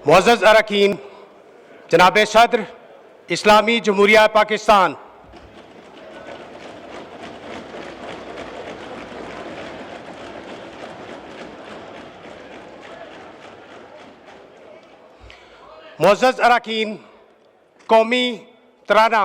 मुअज़्ज़ज़ अरकान, जनाब सदर इस्लामी जमहूरिया पाकिस्तान, मुअज़्ज़ज़ अरकान, कौमी तराना।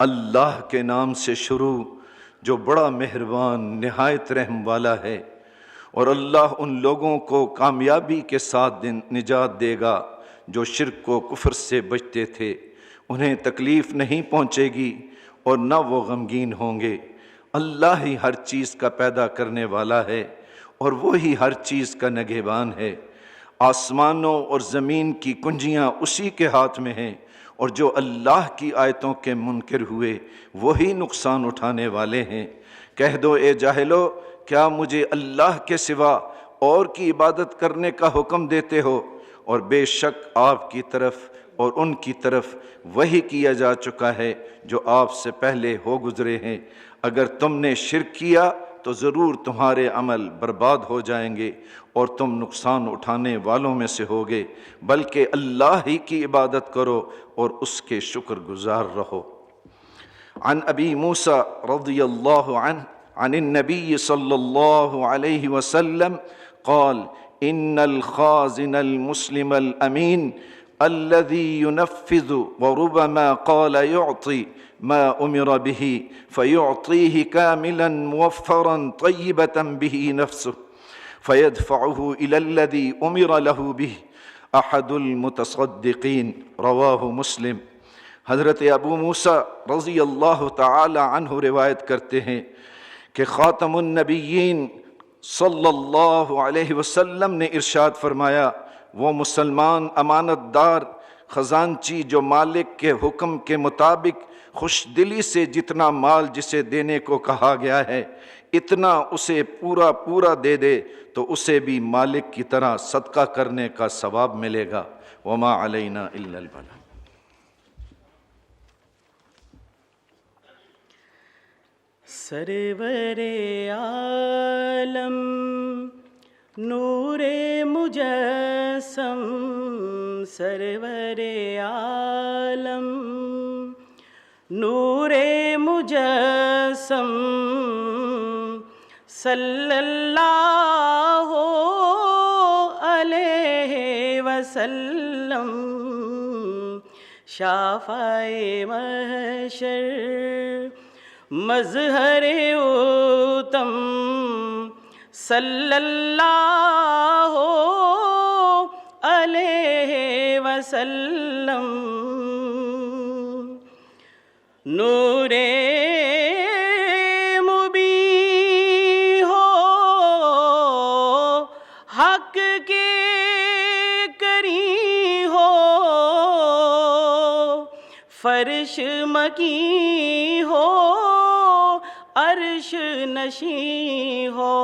अल्लाह के नाम से शुरू जो बड़ा मेहरबान निहायत रहम वाला है। और अल्लाह उन लोगों को कामयाबी के साथ निजात देगा जो शिर्क को कुफ्र से बचते थे, उन्हें तकलीफ़ नहीं पहुँचेगी और न वो गमगीन होंगे। अल्लाह ही हर चीज़ का पैदा करने वाला है और वो ही हर चीज़ का नगहबान है। आसमानों और ज़मीन की कुंजियाँ उसी के हाथ में हैं और जो अल्लाह की आयतों के मुनकिर हुए वही नुकसान उठाने वाले हैं। कह दो ए जाहिलो, क्या मुझे अल्लाह के सिवा और की इबादत करने का हुक्म देते हो? और बेशक आपकी तरफ और उनकी तरफ वही किया जा चुका है जो आपसे पहले हो गुजरे हैं। अगर तुमने शिर्क किया तो ज़रूर तुम्हारे अमल बर्बाद हो जाएंगे और तुम नुकसान उठाने वालों में से होगे। बल्कि अल्लाह ही की इबादत करो और उसके शुक्रगुजार रहो। अन अबी मूसा रज़ियल्लाहु अन्हु अनिन नबी सल्लल्लाहु अलैहि वसल्लम क़ाल इन्नल ख़ाज़िनल मुस्लिमल अमीन अल्लज़ी युनफ़्फ़िज़ु व रुब्बमा क़ाल युअती मा उमिर बिही फ़युअतीहि कामिलन मुवफ़्फ़रन तय्यिबतन बिही नफ़्सुहु फ़यदफ़अहु इलल्लज़ी उमिर लहु बिही अहदुल मुतसद्दिक़ीन। रवाहु मुस्लिम। हज़रत अबू मूसा रज़ी अल्लाह तआला अन्हु रिवायत करते हैं कि ख़ातमुन नबिय्यीन सल्लल्लाहु अलैहि वसल्लम ने इरशाद फरमाया, वो मुसलमान अमानतदार ख़जानची जो मालिक के हुक्म के मुताबिक खुशदिली से जितना माल जिसे देने को कहा गया है इतना उसे पूरा पूरा दे दे तो उसे भी मालिक की तरह सदका करने का सवाब मिलेगा। वमा अलैना इल्लल बलाग। सरवरे आलम नूरे मुजस्सम सरवरे आलम नूरे मुजस्सम सल्लल्लाहु अलैहि वसल्लम शाफ़ाए महशर मज़हरे उत्तम सल्लल्लाहु अलैहि वसल्लम नूरे मुबी हो हक के करी हो फर्श मकी हो अर्श नशी हो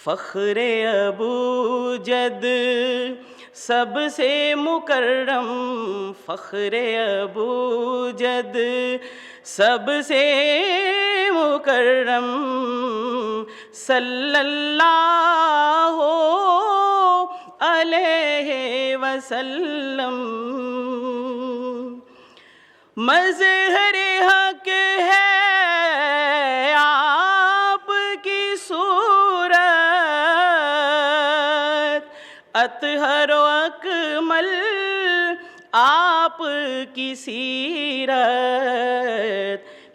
फ़ख्रे अबूजद सबसे मुकर्रम फ़ख्रे अबूजद सबसे मुकर्रम सल्लल्लाहु अलैहि वसल्लम मज़हरे हक है आपकी सूरत अतहर अकमल आपकी सीरत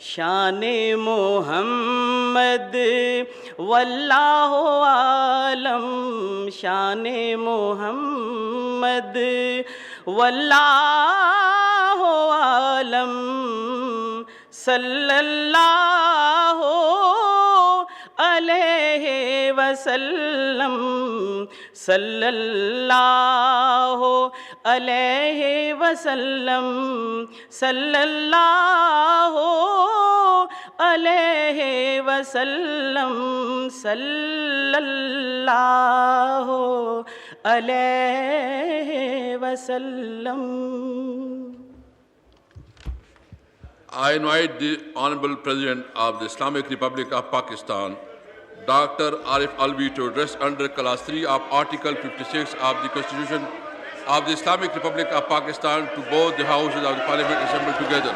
शाने मोहम्मद वल्लाहु आलम शाने मोहम्मद वल्लाहु आलम सल्लल्लाहु अलैहि वसल्लम सल्लल्लाहु अलैहि वसल्लम सल्लल्लाहु अलैहि वसल्लम सल्लल्लाहु अलैहि वसल्लम। I invite the Honorable President of the Islamic Republic of Pakistan, Dr. Arif Alvi, to address under Clause 3 of Article 56 of the Constitution of the Islamic Republic of Pakistan to both the houses of the Parliament assembled together.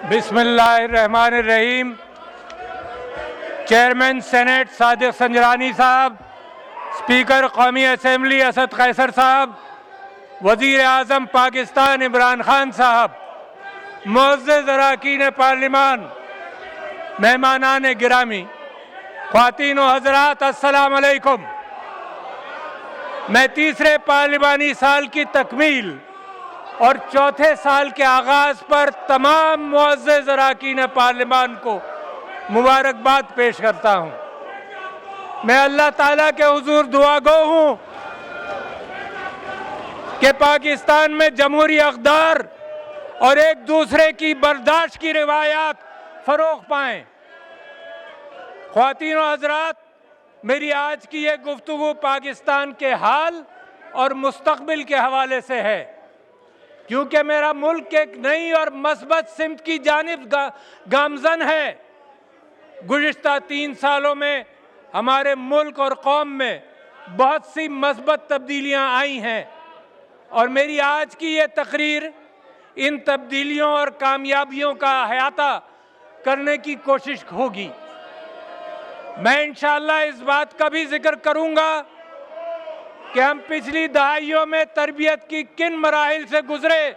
बिस्मिल्लाहिर्रहमानिर्रहीम। Chairman senate Sadiq Sanjrani साहब, speaker कौमी assembly Asad Qaiser साहब, वज़ीर आज़म पाकिस्तान इमरान खान साहब, मुअज़्ज़ज़ अरकान parliament, मेहमानान गिरामी, ख्वातीन व हज़रात, अस्सलाम अलैकुम। मैं तीसरे पार्लिमानी साल की तकमील और चौथे साल के आगाज पर तमाम मुअज़्ज़ज़ अरकान पार्लिमान को मुबारकबाद पेश करता हूँ। मैं अल्लाह ताला के हुजूर दुआ गो हूँ कि पाकिस्तान में जमहूरी अक़दार और एक दूसरे की बर्दाश्त की रिवायात फ़रोग़ पाएँ। ख्वातीन व हज़रात, मेरी आज की ये गुफ्तगू पाकिस्तान के हाल और मुस्तक़बिल के हवाले से है, क्योंकि मेरा मुल्क एक नई और मस्बत सिमत की जानिब गामज़न है। गुज़िश्ता 3 सालों में हमारे मुल्क और कौम में बहुत सी मस्बत तब्दीलियाँ आई हैं और मेरी आज की ये तकरीर इन तब्दीलियों और कामयाबियों का अहाता करने की कोशिश होगी। मैं इंशाअल्लाह इस बात का भी जिक्र करूँगा कि हम पिछली दहाइयों में तरबियत की किन मराहिल से गुजरे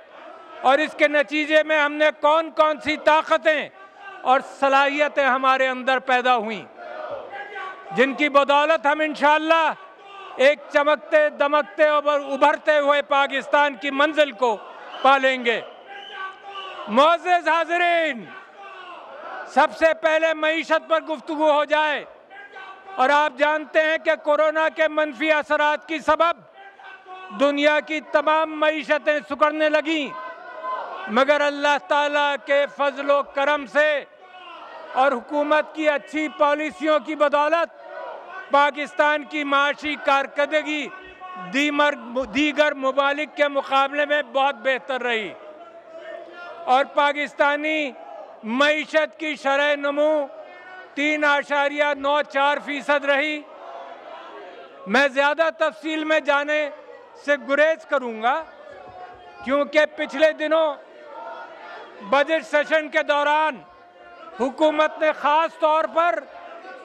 और इसके नतीजे में हमने कौन कौन सी ताकतें और सलाहियतें हमारे अंदर पैदा हुई, जिनकी बदौलत हम इंशाअल्लाह एक चमकते दमकते और उभरते हुए पाकिस्तान की मंजिल को पालेंगे। मुअज़्ज़ज़ हाज़िरीन, सबसे पहले मईशत पर गुफ्तगू हो जाए। और आप जानते हैं कि कोरोना के मनफी असरात की सबब दुनिया की तमाम मईशतें सुकड़ने लगीं, मगर अल्लाह ताला के फजल व करम से और हुकूमत की अच्छी पॉलिसियों की बदौलत पाकिस्तान की माशी कारकर्दगी दीगर ममालिक के मुकाबले में बहुत बेहतर रही और पाकिस्तानी मईशत की शरह नमू 3.94% रही। मैं ज़्यादा तफसील में जाने से गुरेज करूँगा, क्योंकि पिछले दिनों बजट सेशन के दौरान हुकूमत ने ख़ास तौर पर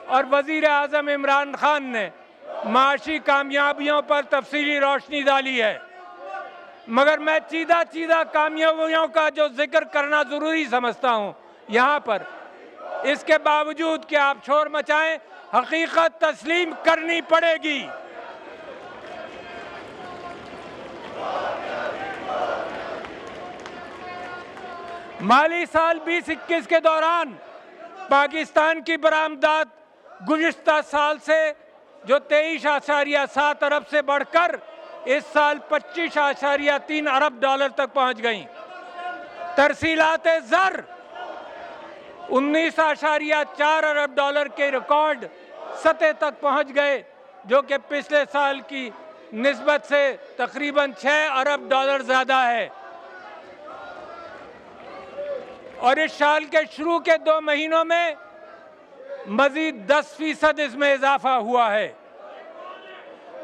और वज़ीर आज़म इमरान खान ने माशी कामयाबियों पर तफसीली रोशनी डाली है, मगर मैं चीदा कामयाबियों का जो जिक्र करना ज़रूरी समझता हूँ यहाँ पर, इसके बावजूद कि आप शोर मचाएं, हकीकत तस्लीम करनी पड़ेगी। माली साल 2021 के दौरान पाकिस्तान की बरामदात गुज़िश्ता साल से जो 23.7 अरब से बढ़कर इस साल 25.3 अरब डॉलर तक पहुंच गई। तरसीलात ज़र 19.4 अरब डॉलर के रिकॉर्ड सतह तक पहुंच गए, जो कि पिछले साल की निस्बत से तकरीबन 6 अरब डॉलर ज़्यादा है। और इस साल के शुरू के 2 महीनों में मज़ीद 10% इसमें इजाफा हुआ है।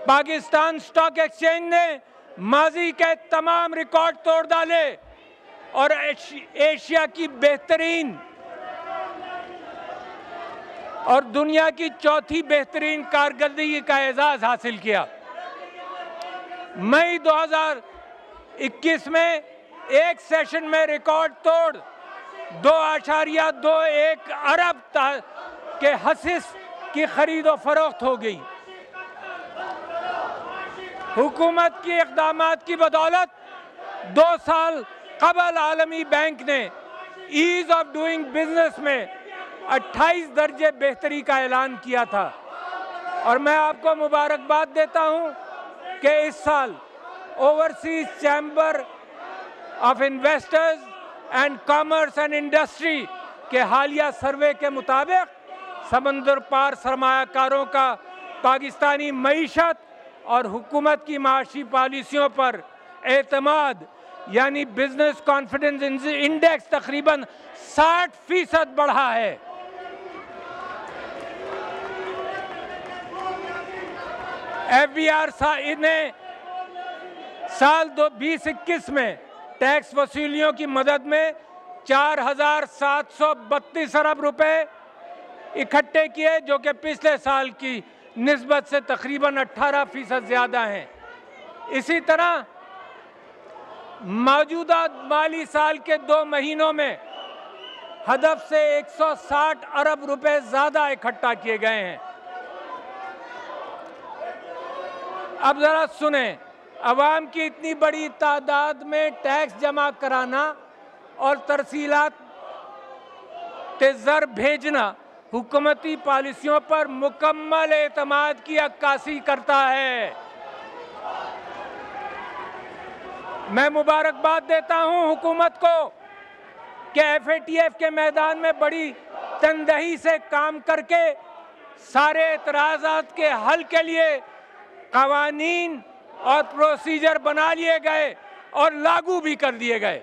पाकिस्तान स्टॉक एक्सचेंज ने माजी के तमाम रिकॉर्ड तोड़ डाले और एशिया की बेहतरीन और दुनिया की चौथी बेहतरीन कारकर्दगी का एजाज़ हासिल किया। मई 2021 में एक सेशन में रिकॉर्ड तोड़ 2.21 अरब के हसीस की खरीद और फरोख्त हो गई। हुकूमत की इक़दामात की बदौलत 2 साल कबल आलमी बैंक ने ईज़ ऑफ डूइंग बिजनेस में 28 दर्जे बेहतरी का ऐलान किया था और मैं आपको मुबारकबाद देता हूं कि इस साल overseas chamber of investors and commerce and industry के हालिया सर्वे के मुताबिक समंदर पार सरमायाकारों का पाकिस्तानी मईशत और हुकूमत की माशी पॉलिसियों पर एतमाद यानी बिजनेस कॉन्फिडेंस इंडेक्स तकरीबन 60% बढ़ा है। FBR ने साल 2021 में टैक्स वसूलियों की मदद में 4,732 अरब रुपए इकट्ठे किए, जो कि पिछले साल की निस्बत से तकरीबन 18% ज़्यादा हैं। इसी तरह मौजूदा माली साल के 2 महीनों में हदफ से 160 अरब रुपए ज़्यादा इकट्ठा किए गए हैं। अब ज़रा सुने, अवाम की इतनी बड़ी तादाद में टैक्स जमा कराना और तरसीलात ज़र भेजना हुकूमती पॉलिसियों पर मुकम्मल एतमाद की अक्कासी करता है। मैं मुबारकबाद देता हूं हुकूमत को कि FATF के मैदान में बड़ी तनदही से काम करके सारे एतराज़ात के हल के लिए कवानीन और प्रोसीजर बना लिए गए और लागू भी कर दिए गए।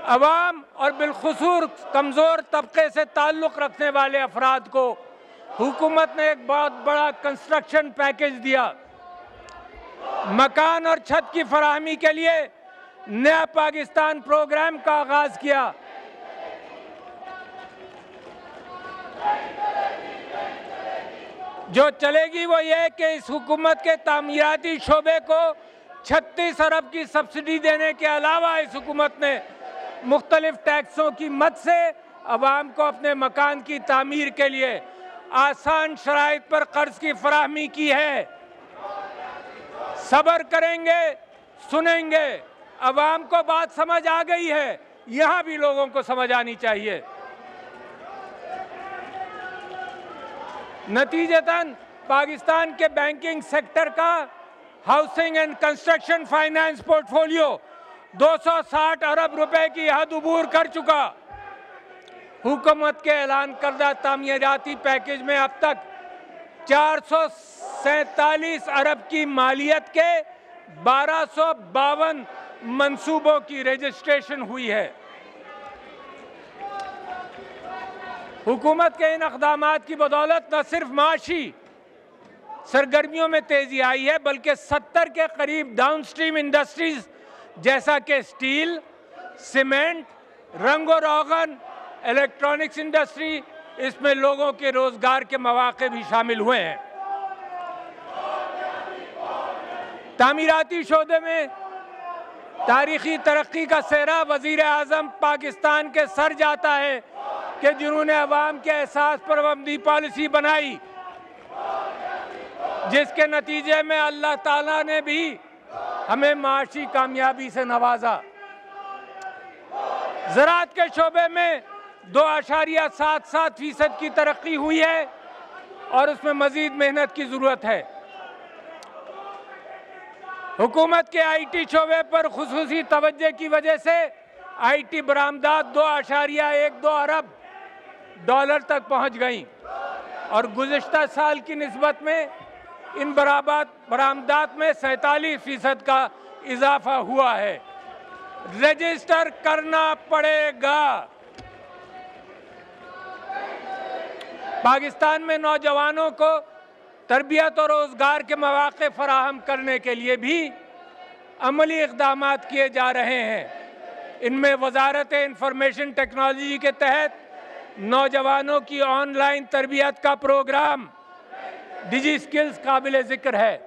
अवाम और बिलखुसूस कमज़ोर तबके से ताल्लुक़ रखने वाले अफराद को हुकूमत ने एक बहुत बड़ा कंस्ट्रक्शन पैकेज दिया। मकान और छत की फराहमी के लिए नया पाकिस्तान प्रोग्राम का आगाज़ किया। जो चलेगी वो ये कि इस हुकूमत के तामीराती शोबे को 36 अरब की सब्सिडी देने के अलावा इस हुकूमत ने मुख्तलिफ टैक्सों की मद से अवाम को अपने मकान की तामीर के लिए आसान शराइत पर कर्ज की फराहमी की है। सब्र करेंगे, सुनेंगे। अवाम को बात समझ आ गई है, यहाँ भी लोगों को समझ आनी चाहिए। नतीजतन पाकिस्तान के बैंकिंग सेक्टर का housing and construction finance portfolio 260 अरब रुपए की हद अबूर कर चुका। हुकूमत के ऐलान करदा तामीराती पैकेज में अब तक 447 अरब की मालियत के 1252 मंसूबों की रजिस्ट्रेशन हुई है। हुकूमत के इन इक़दामात की बदौलत न सिर्फ माशी सरगर्मियों में तेजी आई है, बल्कि 70 के करीब डाउनस्ट्रीम इंडस्ट्रीज जैसा कि स्टील, सीमेंट, रंग और रोगन, इलेक्ट्रॉनिक्स इंडस्ट्री, इसमें लोगों के रोजगार के मौके भी शामिल हुए हैं। तामीराती शोबे में तारीखी तरक्की का सेहरा वजीर आज़म पाकिस्तान के सर जाता है कि जिन्होंने अवाम के एहसास पर पाबंदी पॉलिसी बनाई, जिसके नतीजे में अल्लाह ताला ने भी हमें माशी कामयाबी से नवाजा। ज़राअत के शोबे में 2.77% की तरक्की हुई है और उसमें मजीद मेहनत की ज़रूरत है। हुकूमत के IT शोबे पर खुसूसी तवज्जो की वजह से IT बरामदात 2.12 अरब डॉलर तक पहुंच गई और गुज़िश्ता साल की निस्बत में इन बरामदात में 47% का इजाफा हुआ है। रजिस्टर करना पड़ेगा। पाकिस्तान में नौजवानों को तरबियत और रोजगार के मौके फराहम करने के लिए भी अमली इक़दामात किए जा रहे हैं। इनमें वजारत इंफॉर्मेशन टेक्नोलॉजी के तहत नौजवानों की ऑनलाइन तरबियत का प्रोग्राम डिजी स्किल्स काबिल ज़िक्र है।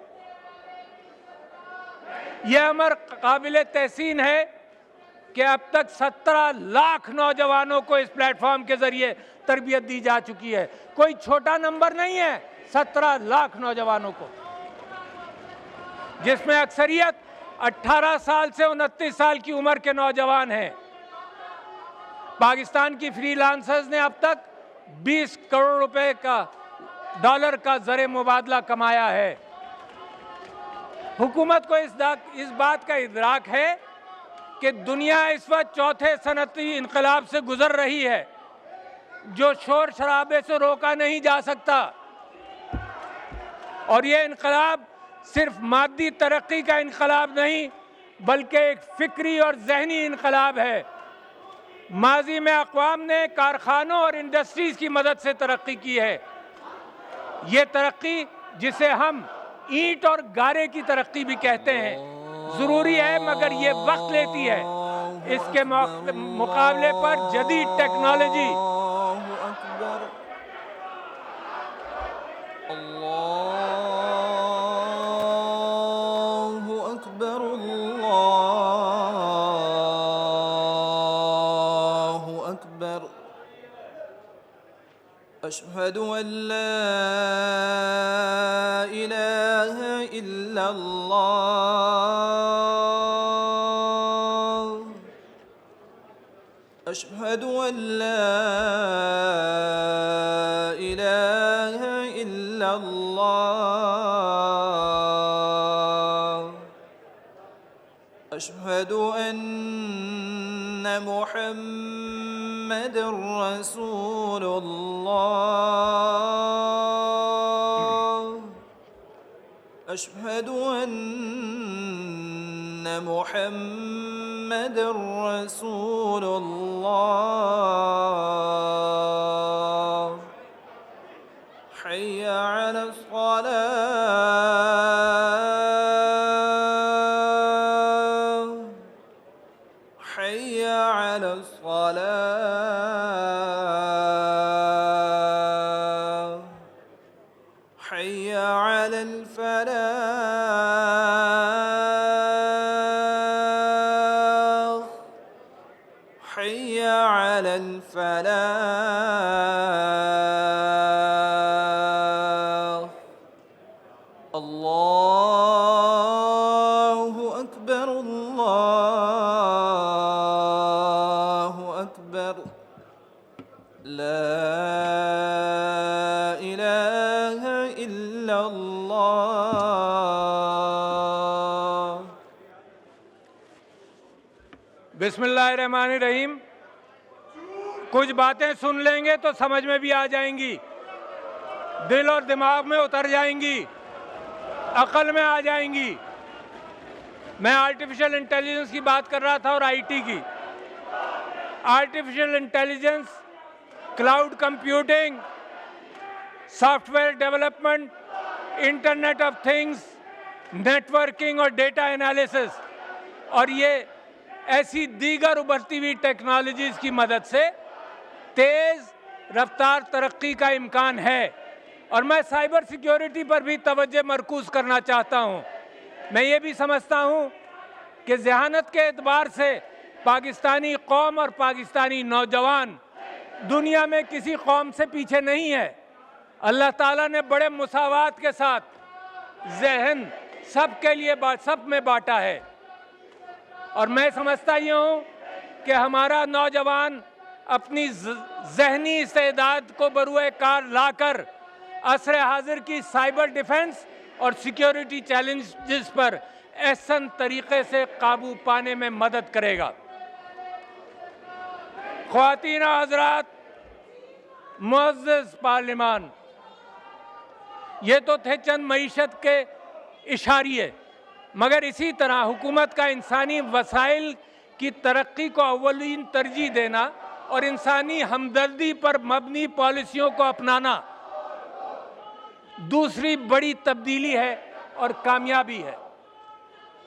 यह अमर काबिल तहसीन है कि अब तक 17 लाख नौजवानों को इस प्लेटफॉर्म के जरिए तरबियत दी जा चुकी है। कोई छोटा नंबर नहीं है, 17 लाख नौजवानों को, जिसमें अक्सरियत 18 साल से 29 साल की उम्र के नौजवान हैं। पाकिस्तान की फ्रीलांसर्स ने अब तक 20 करोड़ रुपए का डॉलर का ज़र मुबादला कमाया है। हुकूमत को इस बात का इदराक है कि दुनिया इस वक्त चौथे सनती इनकलाब से गुजर रही है, जो शोर शराबे से रोका नहीं जा सकता। और ये इनकलाब सिर्फ मादी तरक्की का इनकलाब नहीं, बल्कि एक फिक्री और जहनी इनकलाब है। माजी में अक़वाम ने कारखानों और इंडस्ट्रीज़ की मदद से तरक्की की है। ये तरक्की, जिसे हम ईंट और गारे की तरक्की भी कहते हैं, ज़रूरी है, मगर ये वक्त लेती है। इसके मुकाबले पर जदीद टेक्नोलॉजी अल्लाहु अकबर, अल्लाहु अकबर। अशहदु अल्ला इलाहा इल्लल्लाह, अशहदु अल्ला इलाहा इल्लल्लाह, अशहदु अन्न मुहम्मदर रसूलुल्लाह, अशहदु अन्न मुहम्मदर रसूलुल्लाह। हय्य अलस सलाह, हय्य अलस सलाह, हय्य अलल फलाह, हय्य अलल फलाह। अल्लाहु अकबर, अल्लाहु अकबर। ला इलाहा इल्लल्लाह। बिस्मिल्लाहिर्रहमानिर्रहीम। कुछ बातें सुन लेंगे तो समझ में भी आ जाएंगी, दिल और दिमाग में उतर जाएंगी, अकल में आ जाएंगी। मैं आर्टिफिशियल इंटेलिजेंस की बात कर रहा था और आईटी की। Artificial intelligence, cloud computing, software development, internet of things, networking और डेटा एनालिसिस, और ये ऐसी दीगर उभरती हुई टेक्नोलॉजीज की मदद से तेज रफ्तार तरक्की का इम्कान है। और मैं साइबर सिक्योरिटी पर भी तवज्जो मरकूज करना चाहता हूँ। मैं ये भी समझता हूँ कि ज़हानत के एतबार से पाकिस्तानी कौम और पाकिस्तानी नौजवान दुनिया में किसी कौम से पीछे नहीं है। अल्लाह ताला ने बड़े मुसावात के साथ जहन सब के लिए सब में बांटा है। और मैं समझता ये हूँ कि हमारा नौजवान अपनी जहनी इस्तेदाद को बरूए कार लाकर असर हाजिर की साइबर डिफेंस और सिक्योरिटी चैलेंजेस पर ऐसन तरीके से काबू पाने में मदद करेगा। ख्वातीन हज़रात, मुअज़्ज़ज़ पार्लिमान, ये तो थे चंद मईशत के इशारिये, मगर इसी तरह हुकूमत का इंसानी वसाइल की तरक्की को अव्वलीन तरजीह देना और इंसानी हमदर्दी पर मबनी पॉलिसियों को अपनाना दूसरी बड़ी तब्दीली है और कामयाबी है।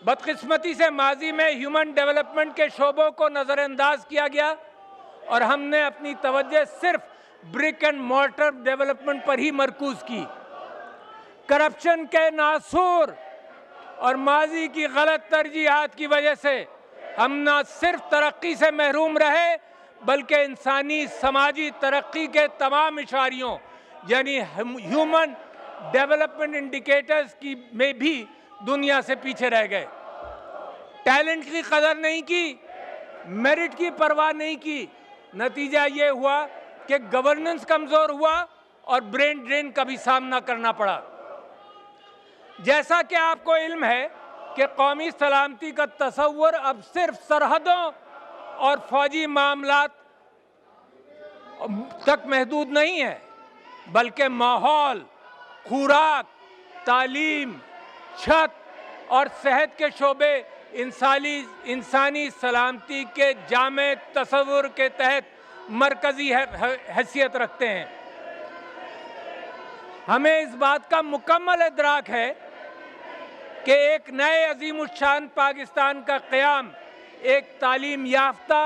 बदकिस्मती से माजी में ह्यूमन डेवलपमेंट के शोबों को नज़रअंदाज किया गया और हमने अपनी तवज्जो सिर्फ ब्रिक एंड मॉर्टर डेवलपमेंट पर ही मरकूज की। करप्शन के नासूर और माजी की गलत तरजीहात की वजह से हम न सिर्फ तरक्की से महरूम रहे बल्कि इंसानी समाजी तरक्की के तमाम इशारियों यानी ह्यूमन डेवलपमेंट इंडिकेटर्स की में भी दुनिया से पीछे रह गए। टैलेंट की कदर नहीं की, मेरिट की परवाह नहीं की। नतीजा ये हुआ कि गवर्नेंस कमज़ोर हुआ और ब्रेन ड्रेन का भी सामना करना पड़ा। जैसा कि आपको इल्म है कि कौमी सलामती का तसव्वुर अब सिर्फ सरहदों और फौजी मामलात तक महदूद नहीं है, बल्कि माहौल, खुराक, तालीम, छत और सेहत के शोबे इंसानी सलामती के जामे तसव्वुर के तहत मरकजी हैसियत रखते हैं। हमें इस बात का मुकम्मल इदराक है कि एक नए अजीमुशान पाकिस्तान का क़याम एक तालीम याफ्ता,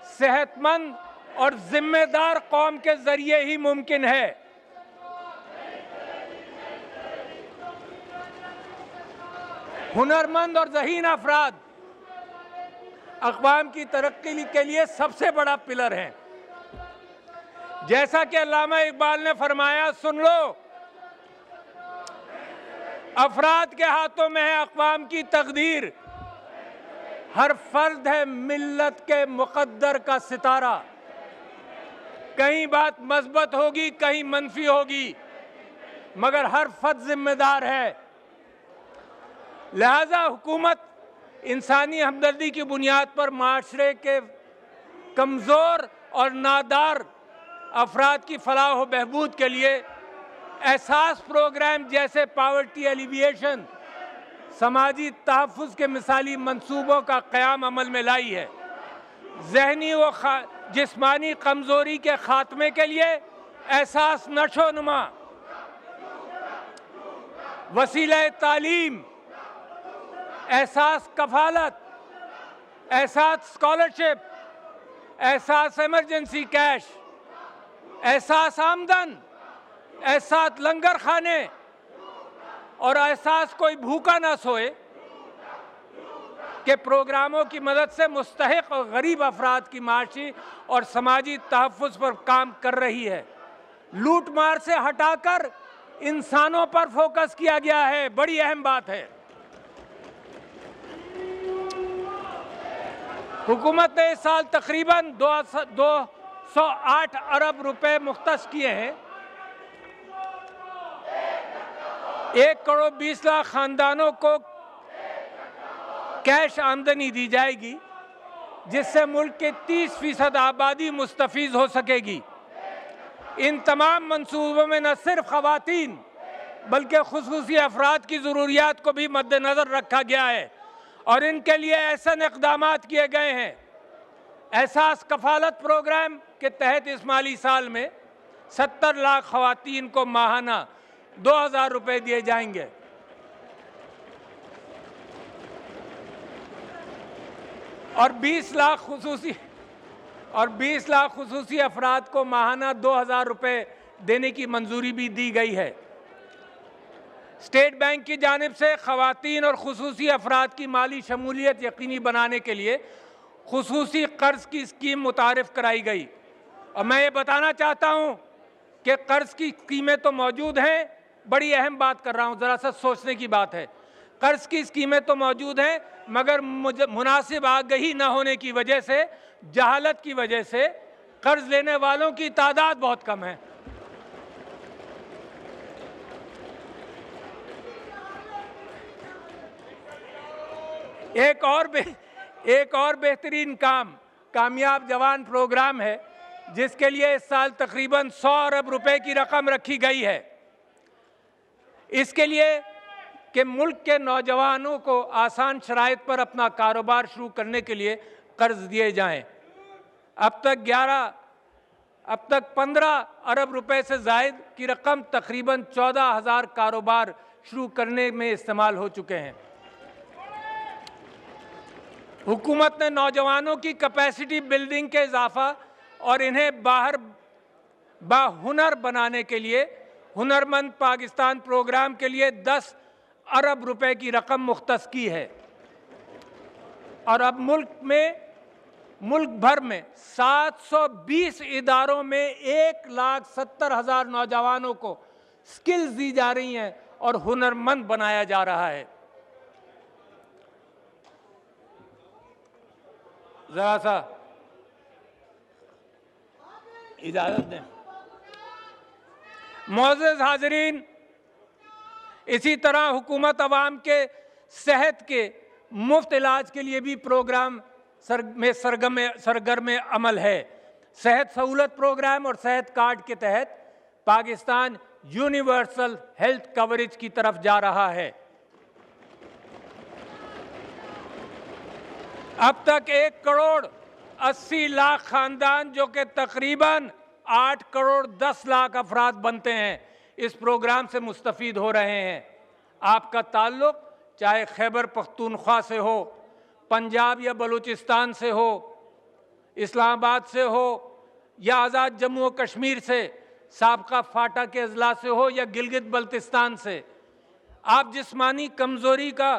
सेहतमंद और जिम्मेदार कौम के जरिए ही मुमकिन है। हुनरमंद और ज़हीन अफराद अक़वाम की तरक्की के लिए सबसे बड़ा पिलर हैं। जैसा कि अल्लामा इकबाल ने फरमाया, सुन लो, अफराद के हाथों में है अक़वाम की तकदीर, हर फर्द है मिल्लत के मुक़द्दर का सितारा। कहीं बात मस्बत होगी, कहीं मनफी होगी, मगर हर फर्द जिम्मेदार है। लिहाजा हुकूमत इंसानी हमदर्दी की बुनियाद पर माशरे के कमज़ोर और नादार अफराद की फलाह व बहबूद के लिए एहसास प्रोग्राम जैसे पावर्टी एलिविएशन, समाजी तहफ़्फ़ुज़ के मिसाली मंसूबों का क़याम अमल में लाई है। ज़हनी व जिस्मानी कमज़ोरी के ख़ात्मे के लिए एहसास नशोनुमा, वसीला तालीम, एहसास कफ़ालत, एहसास स्कॉलरशिप, एहसास इमरजेंसी कैश, एहसास आमदन, एहसास लंगर खाने और एहसास कोई भूखा ना सोए के प्रोग्रामों की मदद से मुस्तहिक और गरीब अफराद की माशी और समाजी तहफ़्फ़ुज़ पर काम कर रही है। लूट मार से हटाकर इंसानों पर फोकस किया गया है, बड़ी अहम बात है। हुकूमत ने इस साल तकरीबन 208 अरब रुपए मुख्तस किए हैं। 1 करोड़ 20 लाख खानदानों को कैश आमदनी दी जाएगी, जिससे मुल्क के 30% आबादी मुस्तफीज हो सकेगी। इन तमाम मंसूबों में न सिर्फ ख़वातीन बल्कि खुसूसी अफराद की ज़रूरियात को भी मद्देनज़र रखा गया है और इनके लिए ऐसे इक़दामात किए गए हैं। एहसास कफ़ालत प्रोग्राम के तहत इस माली साल में 70 लाख ख़वातीन को माहाना 2000 रुपये दिए जाएंगे। और 20 लाख खुसूसी अफराद को माहाना 2000 रुपये देने की मंजूरी भी दी गई है। स्टेट बैंक की जानिब से ख़वातीन और खुसूसी अफराद की माली शमूलियत यकीनी बनाने के लिए खुसूसी कर्ज की स्कीम मुतारिफ कराई गई। और मैं ये बताना चाहता हूँ कि कर्ज की स्कीमें तो मौजूद हैं, बड़ी अहम बात कर रहा हूँ, ज़रा सा सोचने की बात है। कर्ज की स्कीमें तो मौजूद हैं, मगर मुनासिब आगही न होने की वजह से, जहालत की वजह से कर्ज लेने वालों की तादाद बहुत कम है। एक और बेहतरीन कामयाब जवान प्रोग्राम है, जिसके लिए इस साल तकरीबन 100 अरब रुपए की रकम रखी गई है। इसके लिए कि मुल्क के नौजवानों को आसान शराइत पर अपना कारोबार शुरू करने के लिए कर्ज दिए जाएं। अब तक 15 अरब रुपए से ज़ायद की रकम तकरीबन 14,000 कारोबार शुरू करने में इस्तेमाल हो चुके हैं। हुकूमत ने नौजवानों की कैपेसिटी बिल्डिंग के इजाफा और इन्हें बाहुनर बनाने के लिए हुनरमंद पाकिस्तान प्रोग्राम के लिए 10 अरब रुपए की रकम मुख्तस की है। और अब मुल्क भर में 720 इदारों में 1,70,000 नौजवानों को स्किल्स दी जा रही हैं और हुनरमंद बनाया जा रहा है। जरा सा इजाजत दें। मोअज़्ज़ज़ हाज़रीन, इसी तरह हुकूमत अवाम के सेहत के मुफ्त इलाज के लिए भी प्रोग्राम में सरगर्म अमल है। सेहत सहूलत प्रोग्राम और सेहत कार्ड के तहत पाकिस्तान यूनिवर्सल हेल्थ कवरेज की तरफ जा रहा है। अब तक 1 करोड़ 80 लाख खानदान, जो कि तकरीबन 8 करोड़ 10 लाख अफराद बनते हैं, इस प्रोग्राम से मुस्तफ़ीद हो रहे हैं। आपका ताल्लुक़ चाहे खैबर पख्तूनख्वा से हो, पंजाब या बलूचिस्तान से हो, इस्लामाबाद से हो या आज़ाद जम्मू और कश्मीर से, साबका फाटा के अजला से हो या गिलगित बल्तिस्तान से, आप जिस्मानी कमज़ोरी का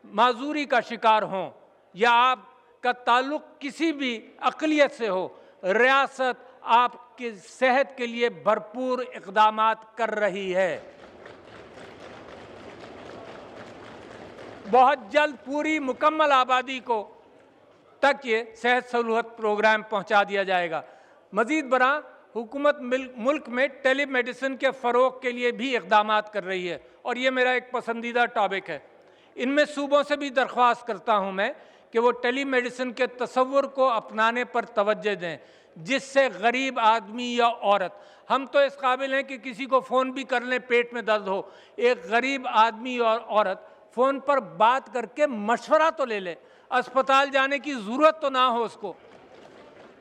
माजूरी का शिकार हों या आपका ताल्लुक़ किसी भी अक़लियत से हो, रियासत आपकी सेहत के लिए भरपूर इक़दामात कर रही है। बहुत जल्द पूरी मुकम्मल आबादी को तक ये सेहत सहूलत प्रोग्राम पहुंचा दिया जाएगा। मज़ीद बरा हुकूमत मुल्क में टेली मेडिसिन के फ़रोग़ के लिए भी इक़दामात कर रही है और ये मेरा एक पसंदीदा टॉपिक है। इनमें सूबों से भी दरख्वास्त करता हूँ मैं कि वो टेली मेडिसिन के तसव्वुर को अपनाने पर तवज्जो दें, जिससे गरीब आदमी या औरत, हम तो इस काबिल हैं कि किसी को फ़ोन भी कर लें पेट में दर्द हो, एक गरीब आदमी और औरत फ़ोन पर बात करके मशवरा तो ले ले, अस्पताल जाने की ज़रूरत तो ना हो उसको।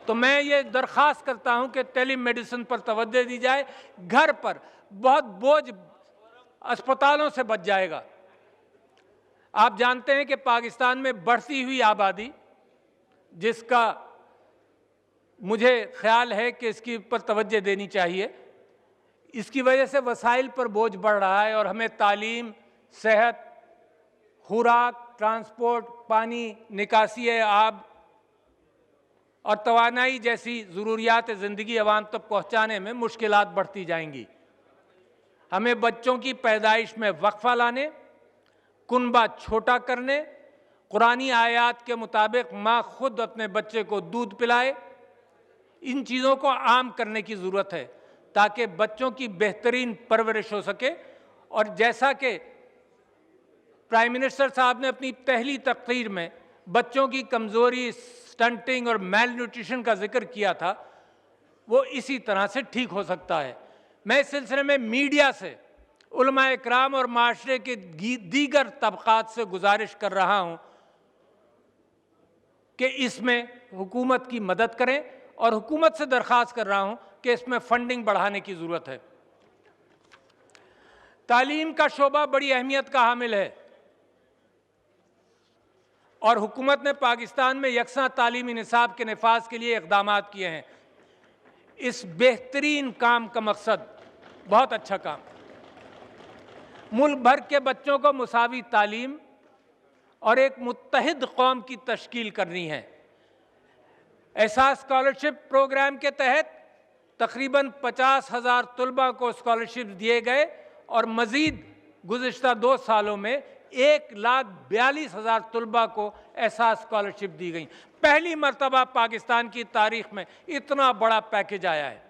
तो मैं ये दरख्वास्त करता हूँ कि टेली मेडिसिन पर तवज्जो दी जाए। घर पर बहुत बोझ अस्पतालों से बच जाएगा। आप जानते हैं कि पाकिस्तान में बढ़ती हुई आबादी, जिसका मुझे ख्याल है कि इसकी पर तवज्जो देनी चाहिए, इसकी वजह से वसाइल पर बोझ बढ़ रहा है और हमें तालीम, सेहत, खुराक, ट्रांसपोर्ट, पानी, निकासी आब और तवानाई जैसी ज़रूरियात ज़िंदगी अवाम तक पहुँचाने में मुश्किलात बढ़ती जाएंगी। हमें बच्चों की पैदाइश में वक्फा लाने, कुनबा छोटा करने, कुरानी आयात के मुताबिक माँ खुद अपने बच्चे को दूध पिलाए, इन चीज़ों को आम करने की ज़रूरत है ताकि बच्चों की बेहतरीन परवरिश हो सके। और जैसा कि प्राइम मिनिस्टर साहब ने अपनी पहली तकरीर में बच्चों की कमज़ोरी, स्टंटिंग और मेल न्यूट्रिशन का जिक्र किया था, वो इसी तरह से ठीक हो सकता है। मैं इस सिलसिले में मीडिया से, उलमा इकराम और माशरे के दीगर तबक़ात से गुजारिश कर रहा हूँ कि इसमें हुकूमत की मदद करें और हुकूमत से दरख्वास्त कर रहा हूँ कि इसमें फंडिंग बढ़ाने की ज़रूरत है। तालीम का शोबा बड़ी अहमियत का हामिल है और हुकूमत ने पाकिस्तान में यकसा तालीमी निसाब के नफाज के लिए इक़दामात किए हैं। इस बेहतरीन काम का मकसद बहुत अच्छा काम, मुल्क भर के बच्चों को मुसावी तालीम और एक मुत्तहिद कौम की तश्कील करनी है। एहसास स्कॉलरशिप प्रोग्राम के तहत तकरीबन 50,000 तलबा को स्कॉलरशिप दिए गए और मज़ीद गुज़िश्ता 2 सालों में 1,42,000 तलबा को एहसास स्कॉलरशिप दी गई। पहली मरतबा पाकिस्तान की तारीख में इतना बड़ा पैकेज आया है।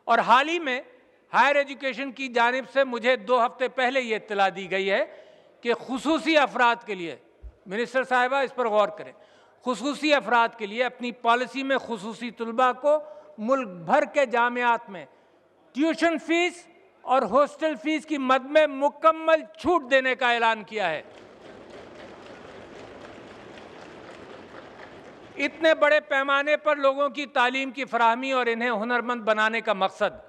और हाल ही में हायर एजुकेशन की जानिब से मुझे 2 हफ्ते पहले ये इत्तला दी गई है कि खुसूसी अफराद के लिए, मिनिस्टर साहिबा इस पर गौर करें, खुसूसी अफराद के लिए अपनी पॉलिसी में खुसूसी तलबा को मुल्क भर के जामियात में ट्यूशन फ़ीस और हॉस्टल फ़ीस की मद में मुकम्मल छूट देने का ऐलान किया है। इतने बड़े पैमाने पर लोगों की तालीम की फराहमी और इन्हें हुनरमंद बनाने का मकसद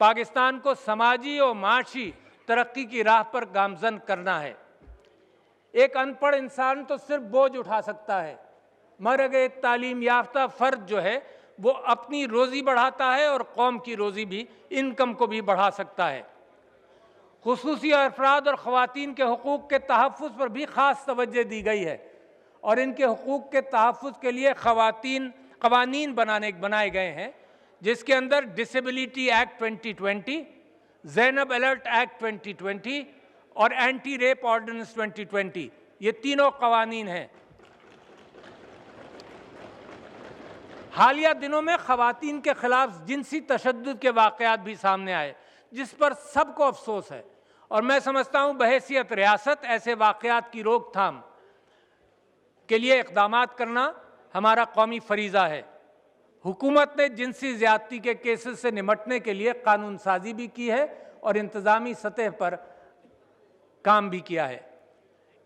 पाकिस्तान को समाजी और माशी तरक्की की राह पर गामजन करना है। एक अनपढ़ इंसान तो सिर्फ बोझ उठा सकता है, मगर एक तालीम याफ्ता फ़र्द जो है वो अपनी रोज़ी बढ़ाता है और कौम की रोज़ी भी, इनकम को भी बढ़ा सकता है। खुसूसी अफराद और ख़वातीन के हुकूक़ के तहफ़्फ़ुज़ पर भी ख़ास तवज्जो दी गई है और इनके हुकूक़ के तहफ़्फ़ुज़ के लिए क़वानीन बनाए गए हैं, जिसके अंदर disability act 2020, Zainab alert act 2020 और एंटी रेप ऑर्डिनेंस 2020, ये तीनों क़वानीन हैं। हालिया दिनों में ख़वातीन के ख़िलाफ़ जिनसी तशद्दुद के वाक़यात भी सामने आए, जिस पर सबको अफसोस है और मैं समझता हूँ बहैसियत रियासत ऐसे वाक़यात की रोकथाम के लिए इक़दामात करना हमारा कौमी फ़रीज़ा है। हुकूमत ने जिनसी ज़्यादती के केसेस से निमटने के लिए कानून साजी भी की है और इंतज़ामी सतह पर काम भी किया है।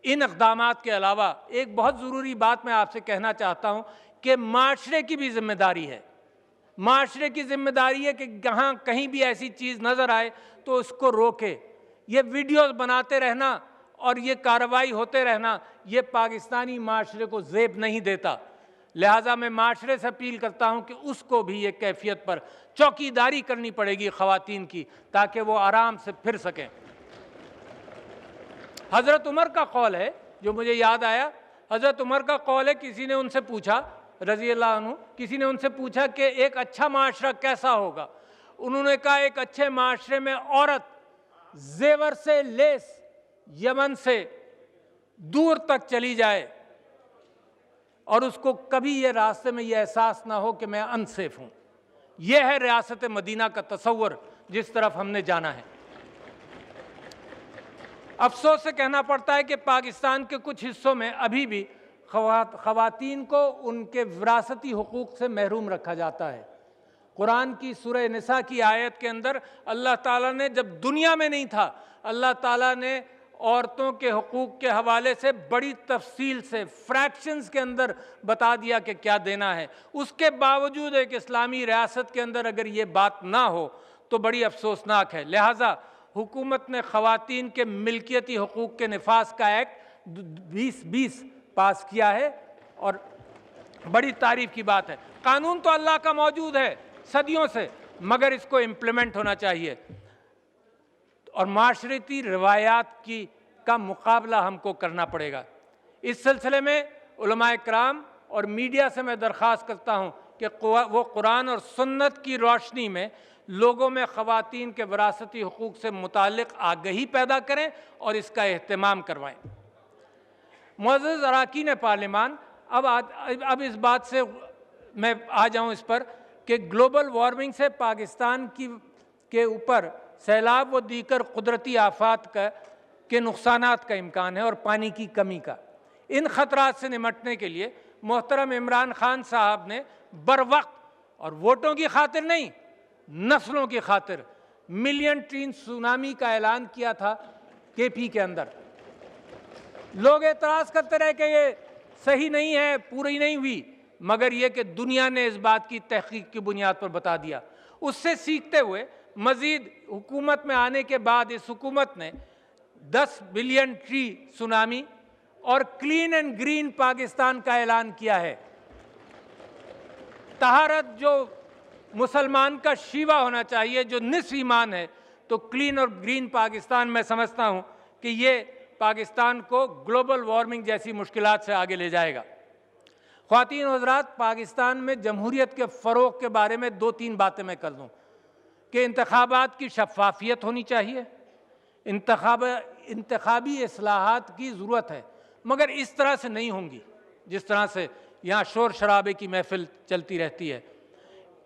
इन इक़दामात के अलावा एक बहुत ज़रूरी बात मैं आपसे कहना चाहता हूँ कि माशरे की भी ज़िम्मेदारी है। माशरे की ज़िम्मेदारी है कि जहाँ कहीं भी ऐसी चीज़ नज़र आए तो उसको रोके। ये वीडियोज़ बनाते रहना और ये कार्रवाई होते रहना ये पाकिस्तानी माशरे को ज़ेब नहीं देता। लिहाजा मैं माशरे से अपील करता हूँ कि उसको भी ये कैफियत पर चौकीदारी करनी पड़ेगी ख़वातीन की, ताकि वो आराम से फिर सकें। हज़रत उमर का कौल है जो मुझे याद आया, हज़रत उमर का कौल है, किसी ने उनसे पूछा रज़ी अल्लाह अन्हु, किसी ने उनसे पूछा कि एक अच्छा माशरा कैसा होगा। उन्होंने कहा एक अच्छे माशरे में औरत जेवर से लेस यमन से दूर तक चली जाए और उसको कभी ये रास्ते में ये एहसास ना हो कि मैं अनसेफ हूँ। यह है रियासत मदीना का तसव्वुर जिस तरफ हमने जाना है। अफसोस से कहना पड़ता है कि पाकिस्तान के कुछ हिस्सों में अभी भी ख़वातीन को उनके विरासती हुकूक से महरूम रखा जाता है। कुरान की सूरह निसा की आयत के अंदर अल्लाह ताला ने, जब दुनिया में नहीं था, अल्लाह ताला ने औरतों के हुकूक के हवाले से बड़ी तफसील से फ्रैक्शंस के अंदर बता दिया कि क्या देना है। उसके बावजूद एक इस्लामी रियासत के अंदर अगर ये बात ना हो तो बड़ी अफसोसनाक है। लिहाजा हुकूमत ने ख़वातीन के मिल्कियती हुकूक के निफाज का एक्ट 2020 पास किया है और बड़ी तारीफ़ की बात है। कानून तो अल्लाह का मौजूद है सदियों से, मगर इसको इम्प्लीमेंट होना चाहिए और माशरती रवायात का मुकाबला हमको करना पड़ेगा। इस सिलसिले में उलमाए कराम और मीडिया से मैं दरख्वास्त करता हूँ कि वो कुरान और सुन्नत की रोशनी में लोगों में ख़वातीन के विरासती हुकूक से मुताल्लिक़ आगही पैदा करें और इसका एहतमाम करवाएं। मुअज़्ज़ज़ अरकान पार्लिमान, अब इस बात से मैं आ जाऊँ इस पर कि ग्लोबल वार्मिंग से पाकिस्तान के ऊपर सैलाब व दीगर कुदरती आफात के नुकसानात का इम्कान है और पानी की कमी का। इन ख़तरात से निमटने के लिए मोहतरम इमरान खान साहब ने बरवक्त और वोटों की खातिर नहीं, नस्लों की खातिर मिलियन ट्रीन सुनामी का ऐलान किया था केपी के अंदर। लोग एतराज़ करते रहे कि ये सही नहीं है, पूरी नहीं हुई, मगर ये कि दुनिया ने इस बात की तहकीक की बुनियाद पर बता दिया। उससे सीखते हुए मज़ीद हुकूमत में आने के बाद इस हुकूमत ने 10 बिलियन ट्री सुनामी और क्लीन एंड ग्रीन पाकिस्तान का ऐलान किया है। तहारत जो मुसलमान का शीवा होना चाहिए, जो निस्फ ईमान है, तो क्लीन और ग्रीन पाकिस्तान मैं समझता हूँ कि ये पाकिस्तान को ग्लोबल वार्मिंग जैसी मुश्किलात से आगे ले जाएगा। ख्वातीन व हज़रात, पाकिस्तान में जमहूरियत के फ़रोग़ के बारे में 2-3 बातें मैं कर दूँ कि इंतखाबात की शफ़ाफियत होनी चाहिए, इंतखाबी इस्लाहात की ज़रूरत है, मगर इस तरह से नहीं होंगी जिस तरह से यहाँ शोर शराबे की महफिल चलती रहती है।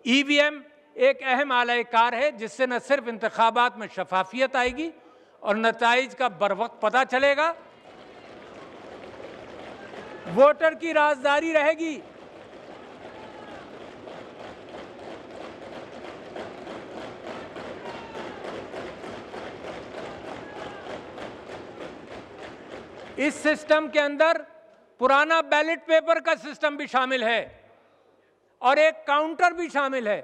EVM एक अहम आला कार है जिससे न सिर्फ इंतखाबात में शफाफियत आएगी और नताइज का बरवक्त पता चलेगा, वोटर की राजदारी रहेगी। इस सिस्टम के अंदर पुराना बैलेट पेपर का सिस्टम भी शामिल है और एक काउंटर भी शामिल है,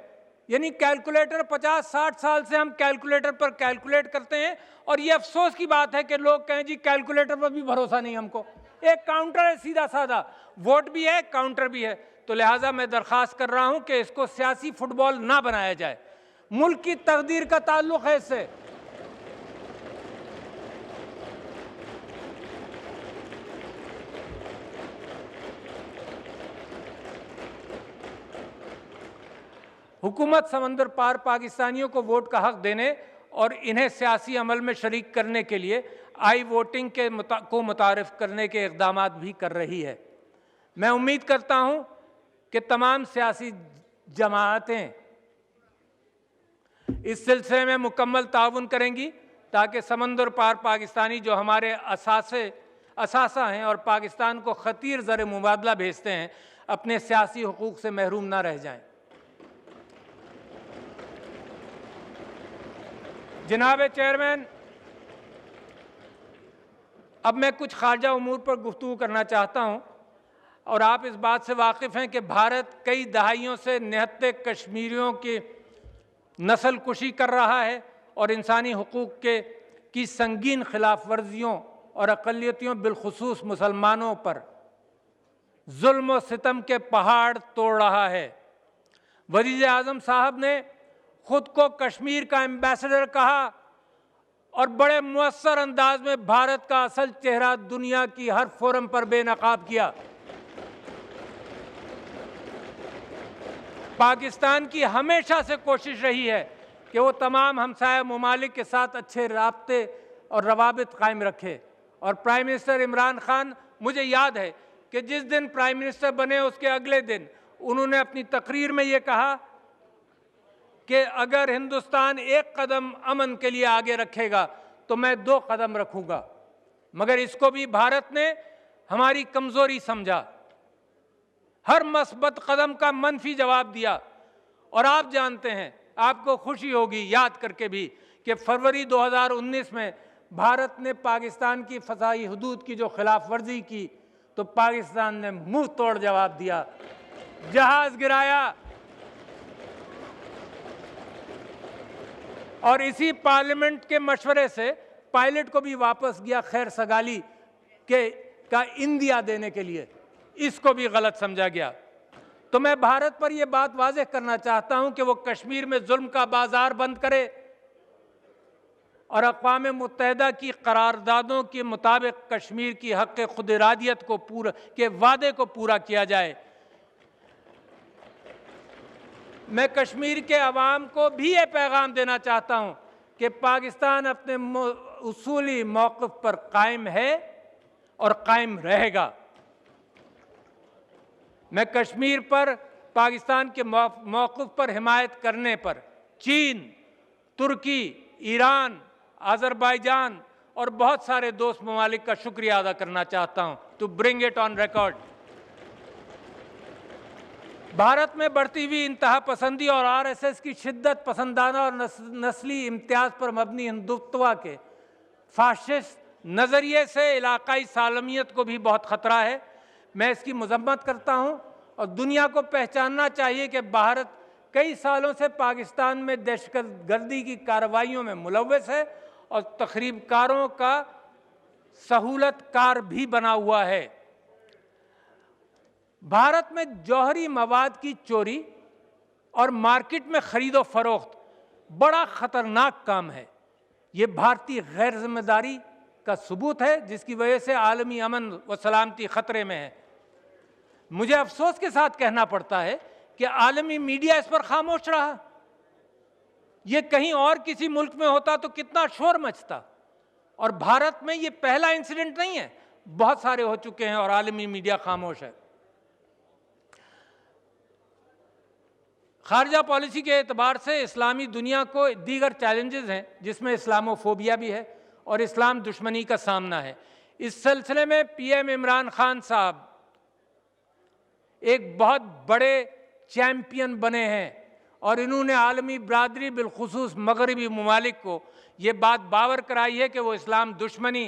यानी कैलकुलेटर 50-60 साल से हम कैलकुलेटर पर कैलकुलेट करते हैं और ये अफसोस की बात है कि लोग कहें जी कैलकुलेटर पर भी भरोसा नहीं हमको। एक काउंटर है सीधा साधा, वोट भी है, काउंटर भी है। तो लिहाजा मैं दरख्वास्त कर रहा हूं कि इसको सियासी फुटबॉल ना बनाया जाए। मुल्क की तकदीर का ताल्लुक है इससे। हुकूमत समंदर पार पाकिस्तानियों को वोट का हक देने और इन्हें सियासी अमल में शरीक करने के लिए आई वोटिंग को मुतारिफ करने के इक़दाम भी कर रही है। मैं उम्मीद करता हूं कि तमाम सियासी जमातें इस सिलसिले में मुकम्मल ताउन करेंगी ताकि समंदर पार पाकिस्तानी जो हमारे असासा हैं और पाकिस्तान को खतीर ज़र मुबादला भेजते हैं, अपने सियासी हुकूक से महरूम ना रह जाएं। जनाब चेयरमैन, अब मैं कुछ खारजा उमूर पर गुफ्तगू करना चाहता हूँ और आप इस बात से वाकिफ़ हैं कि भारत कई दहाइयों से निहत्ते कश्मीरियों की नस्ल कुशी कर रहा है और इंसानी हुकूक की संगीन खिलाफ वर्जियों और अक़लियतियों बिलखुसूस मुसलमानों पर जुल्म और सितम के पहाड़ तोड़ रहा है। वज़ीर आज़म साहब ने खुद को कश्मीर का एम्बेसडर कहा और बड़े मुअस्सर अंदाज में भारत का असल चेहरा दुनिया की हर फोरम पर बेनकाब किया। पाकिस्तान की हमेशा से कोशिश रही है कि वो तमाम हमसाया ममालिक के साथ अच्छे राब्ते और रवाबित कायम रखे। और प्राइम मिनिस्टर इमरान खान, मुझे याद है कि जिस दिन प्राइम मिनिस्टर बने उसके अगले दिन उन्होंने अपनी तकरीर में ये कहा कि अगर हिंदुस्तान एक कदम अमन के लिए आगे रखेगा तो मैं 2 कदम रखूंगा। मगर इसको भी भारत ने हमारी कमजोरी समझा, हर मस्बत कदम का मनफी जवाब दिया। और आप जानते हैं, आपको खुशी होगी याद करके भी कि फरवरी 2019 में भारत ने पाकिस्तान की फ़ज़ाई हुदूद की जो खिलाफ वर्जी की तो पाकिस्तान ने मुंह तोड़ जवाब दिया, जहाज गिराया। और इसी पार्लियामेंट के मशवरे से पायलट को भी वापस गया खैर सगाली का इंदिया देने के लिए, इसको भी गलत समझा गया। तो मैं भारत पर यह बात वाज़ेह करना चाहता हूं कि वो कश्मीर में जुल्म का बाजार बंद करे और अक़वाम मुत्तहिदा की करारदादों के मुताबिक कश्मीर की हक़ खुद इरादियत को पूरा के वादे को पूरा किया जाए। मैं कश्मीर के अवाम को भी ये पैगाम देना चाहता हूं कि पाकिस्तान अपने उसूली मौक़िफ़ पर कायम है और कायम रहेगा। मैं कश्मीर पर पाकिस्तान के मौक़िफ़ पर हिमायत करने पर चीन, तुर्की, ईरान, अज़रबैजान और बहुत सारे दोस्त ममालिक का शुक्रिया अदा करना चाहता हूं, to bring it on record. Bharat में बढ़ती हुई इंतहा पसंदी और आरएसएस की शिद्दत पसंदाना और नस्ली इम्तियाज पर मबनी हिंदुत्व के फाशिस्ट नज़रिए से इलाकाई सालमियत को भी बहुत ख़तरा है। मैं इसकी मज़म्मत करता हूं और दुनिया को पहचानना चाहिए कि भारत कई सालों से पाकिस्तान में दहशतगर्दी की कार्रवाइयों में मुलव्वस है और तखरीबकारों का सहूलतकार भी बना हुआ है। भारत में जौहरी मवाद की चोरी और मार्केट में खरीदो फरोख्त बड़ा ख़तरनाक काम है। ये भारतीय गैर जिम्मेदारी का सबूत है जिसकी वजह से आलमी अमन व सलामती ख़तरे में है। मुझे अफसोस के साथ कहना पड़ता है कि आलमी मीडिया इस पर खामोश रहा। ये कहीं और किसी मुल्क में होता तो कितना शोर मचता। और भारत में ये पहला इंसिडेंट नहीं है, बहुत सारे हो चुके हैं और आलमी मीडिया खामोश है। खारजा पॉलिसी के एतबार से इस्लामी दुनिया को दीगर चैलेंजेस हैं जिसमें इस्लामोफोबिया भी है और इस्लाम दुश्मनी का सामना है। इस सिलसिले में पीएम इमरान खान साहब एक बहुत बड़े चैम्पियन बने हैं और इन्होंने आलमी बरादरी बिलखुसूस मगरबी ममालिक को ये बात बावर कराई है कि वो इस्लाम दुश्मनी,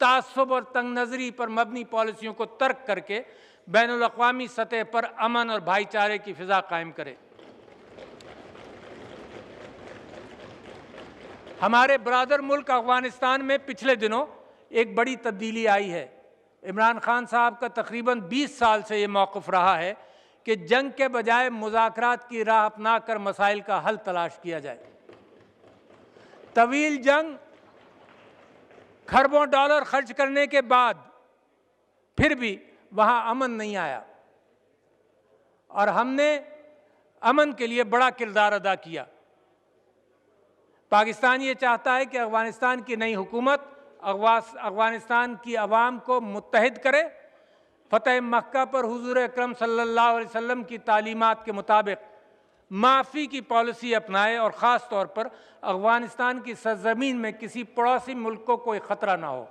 तासुब और तंग नज़री पर मबनी पॉलिसियों को तर्क करके बैनुल अक़वामी सतह पर अमन और भाईचारे की फ़िज़ा कायम करे। हमारे बरादर मुल्क अफ़गानिस्तान में पिछले दिनों एक बड़ी तब्दीली आई है। इमरान खान साहब का तकरीबन 20 साल से ये मौक़िफ़ रहा है कि जंग के बजाय मुज़ाकरात की राह अपना कर मसाइल का हल तलाश किया जाए। तवील जंग, खरबों डॉलर खर्च करने के बाद फिर भी वहाँ अमन नहीं आया और हमने अमन के लिए बड़ा किरदार अदा किया। पाकिस्तान ये चाहता है कि अफ़गानिस्तान की नई हुकूमत अफ़गानिस्तान की आवाम को मुत्तहिद करे, फ़तह मक्का पर हुज़ूर अकरम सल्लल्लाहु अलैहि वसल्लम की तालीमात के मुताबिक माफ़ी की पॉलिसी अपनाए और ख़ास तौर पर अफ़गानिस्तान की सरज़मीन में किसी पड़ोसी मुल्क को कोई ख़तरा ना हो।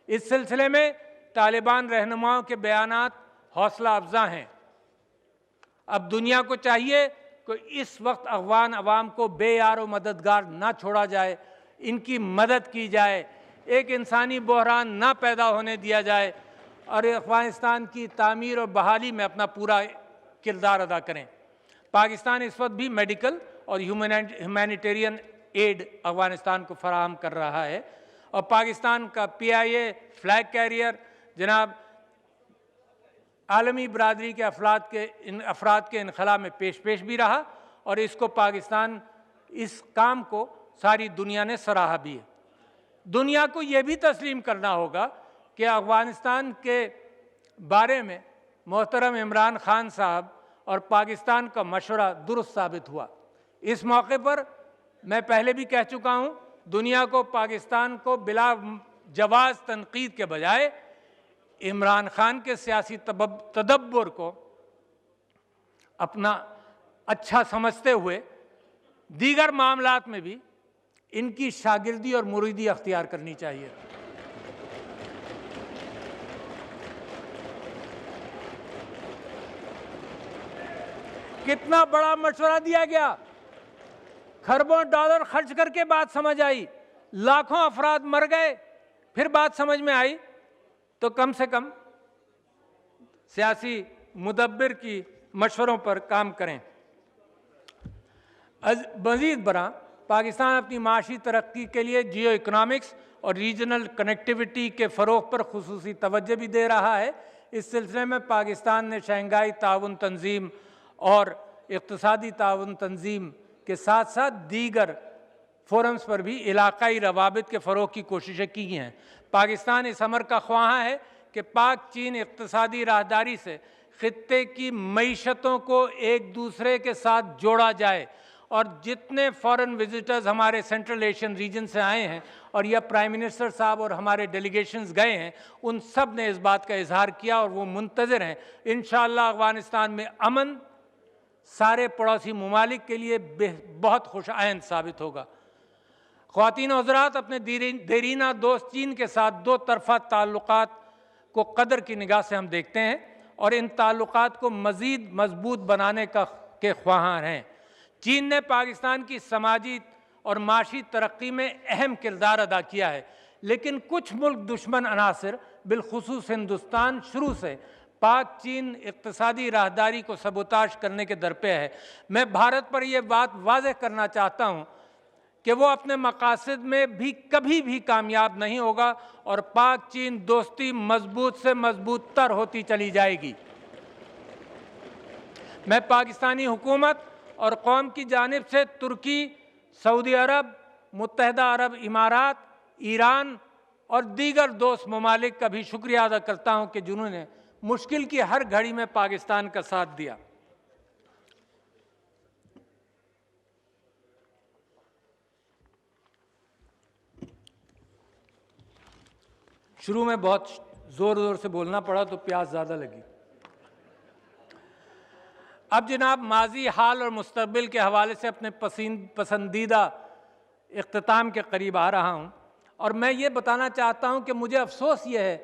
इस सिलसिले में तालिबान रहनुमाओं के बयानात हौसला अफजा हैं। अब दुनिया को चाहिए कि इस वक्त अफ़गान अवाम को बेयारो मददगार ना छोड़ा जाए, इनकी मदद की जाए, एक इंसानी बहरान ना पैदा होने दिया जाए और अफ़गानिस्तान की तामीर और बहाली में अपना पूरा किरदार अदा करें। पाकिस्तान इस वक्त भी मेडिकल और ह्यूमैनिटेरियन एड अफ़गानिस्तान को फराहम कर रहा है और पाकिस्तान का PIA फ्लैग कैरियर जनाब आलमी बरादरी के अफराद के इनखला में पेश भी रहा और इसको पाकिस्तान इस काम को सारी दुनिया ने सराहा भी है। दुनिया को ये भी तस्लीम करना होगा कि अफ़गानिस्तान के बारे में मोहतरम इमरान खान साहब और पाकिस्तान का मशवरा दुरुस्त साबित हुआ। इस मौके पर मैं पहले भी कह चुका हूँ, दुनिया को पाकिस्तान को बिला जवाज़ तनकीद के बजाय इमरान खान के सियासी तदब्बर को अपना अच्छा समझते हुए दीगर मामलात में भी इनकी शागिर्दी और मुरीदी अख्तियार करनी चाहिए। कितना बड़ा मशवरा दिया गया, खरबों डॉलर खर्च करके बात समझ आई, लाखों अफराद मर गए, फिर बात समझ में आई। तो कम से कम सियासी मुदब्बिर की मशवरों पर काम करें। मज़ीद बरा पाकिस्तान अपनी माशी तरक्की के लिए जियो इकनॉमिक्स और रीजनल कनेक्टिविटी के फ़रोग़ पर खुसूसी तवज्जो भी दे रहा है। इस सिलसिले में पाकिस्तान ने शंघाई ताउन तंजीम और इक़्तिसादी ताउन तंजीम के साथ साथ दीगर फोरम्स पर भी इलाक़ाई रवाबित के फ़रोग़ की कोशिशें की हैं। पाकिस्तान इस अमर का ख्वाहा है कि पाक चीन इक़्तिसादी राहदारी से ख़ित्ते की मईशतों को एक दूसरे के साथ जोड़ा जाए और जितने फॉरेन विजिटर्स हमारे सेंट्रल एशियन रीजन से आए हैं और यह प्राइम मिनिस्टर साहब और हमारे डेलीगेशंस गए हैं, उन सब ने इस बात का इजहार किया और वो मुंतज़िर हैं। इंशाअल्लाह अफ़गानिस्तान में अमन सारे पड़ोसी ममालिक के लिए बहुत खुश आइंद साबित होगा। ख़वातीन और हज़रात, अपने देरीना दोस्त चीन के साथ दो तरफ़ा ताल्लुक़ात को कदर की निगाह से हम देखते हैं और इन ताल्लुक़ात को मज़ीद मजबूत बनाने के ख्वाहां हैं। चीन ने पाकिस्तान की समाजी और माशी तरक्की में अहम किरदार अदा किया है, लेकिन कुछ मुल्क दुश्मन अनासर बिलखुसूस हिंदुस्तान शुरू से पाक चीन इक़्तिसादी राहदारी को सबोताश करने के दरपे है। मैं भारत पर यह बात वाज़ेह करना चाहता हूँ कि वो अपने मकासद में भी कभी भी कामयाब नहीं होगा और पाक चीन दोस्ती मजबूत से मजबूत तर होती चली जाएगी। मैं पाकिस्तानी हुकूमत और कौम की जानिब से तुर्की, सऊदी अरब, मुत्तहदा अरब इमारात, ईरान और दीगर दोस्त ममालिक का भी शुक्रिया अदा करता हूँ कि जिन्होंने मुश्किल की हर घड़ी में पाकिस्तान का साथ दिया। शुरू में बहुत ज़ोर ज़ोर से बोलना पड़ा तो प्यास ज़्यादा लगी। अब जनाब माजी, हाल और मुस्तकबिल के हवाले से अपने पसंदीदा इख्तिताम के करीब आ रहा हूँ और मैं ये बताना चाहता हूँ कि मुझे अफसोस ये है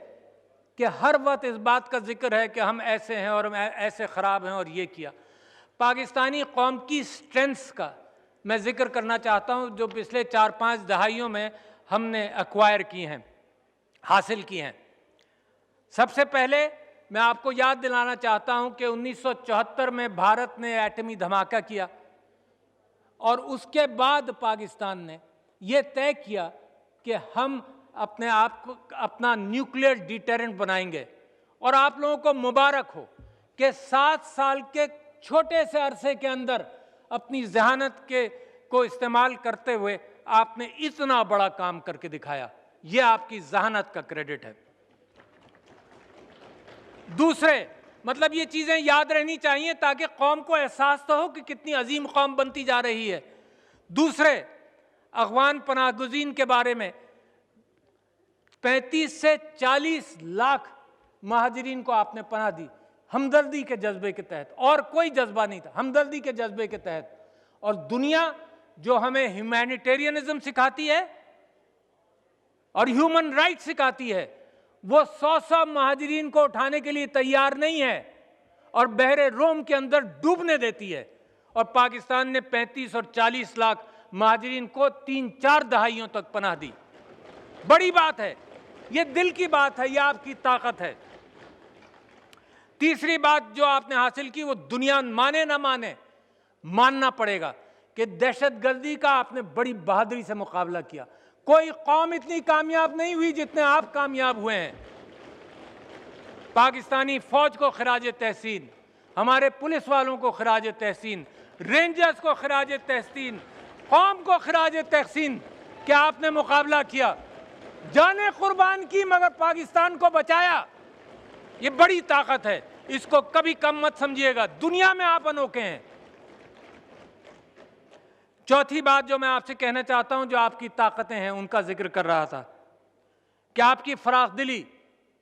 कि हर वक्त इस बात का जिक्र है कि हम ऐसे हैं और ऐसे ख़राब हैं और ये किया। पाकिस्तानी कौम की स्ट्रेंथ्स का मैं ज़िक्र करना चाहता हूँ जो पिछले 4-5 दहाइयों में हमने एक्वायर की हैं, हासिल की हैं। सबसे पहले मैं आपको याद दिलाना चाहता हूं कि 1974 में भारत ने एटमी धमाका किया और उसके बाद पाकिस्तान ने यह तय किया कि हम अपने आप को अपना न्यूक्लियर डिटेरेंट बनाएंगे। और आप लोगों को मुबारक हो कि 7 साल के छोटे से अरसे के अंदर अपनी जहानत को इस्तेमाल करते हुए आपने इतना बड़ा काम करके दिखाया। यह आपकी जहानत का क्रेडिट है। दूसरे, मतलब ये चीज़ें याद रहनी चाहिए ताकि कौम को एहसास तो हो कि कितनी अजीम कौम बनती जा रही है। दूसरे, अफ़गान पनाहगुज़ीन के बारे में 35 से 40 लाख महाजरीन को आपने पनाह दी हमदर्दी के जज्बे के तहत, और कोई जज्बा नहीं था, हमदर्दी के जज्बे के तहत। और दुनिया जो हमें ह्यूमैनिटेरियनिज्म सिखाती है और ह्यूमन राइट सिखाती है, वो 100 महाजरीन को उठाने के लिए तैयार नहीं है और बहरे रोम के अंदर डूबने देती है। और पाकिस्तान ने 35 और 40 लाख महाजरीन को 3-4 दहाइयों तक पनाह दी। बड़ी बात है, ये दिल की बात है, ये आपकी ताकत है। तीसरी बात जो आपने हासिल की वो दुनिया माने ना माने, मानना पड़ेगा कि दहशतगर्दी का आपने बड़ी बहादुरी से मुकाबला किया। कोई कौम इतनी कामयाब नहीं हुई जितने आप कामयाब हुए हैं। पाकिस्तानी फौज को खिराज तहसीन, हमारे पुलिस वालों को खिराज तहसीन, रेंजर्स को खिराज तहसीन, कौम को खिराज तहसीन कि आपने मुकाबला किया, जाने कुर्बान की मगर पाकिस्तान को बचाया। ये बड़ी ताकत है, इसको कभी कम मत समझिएगा। दुनिया में आप अनोखे हैं। चौथी बात जो मैं आपसे कहना चाहता हूं, जो आपकी ताकतें हैं उनका जिक्र कर रहा था कि आपकी फराख दिली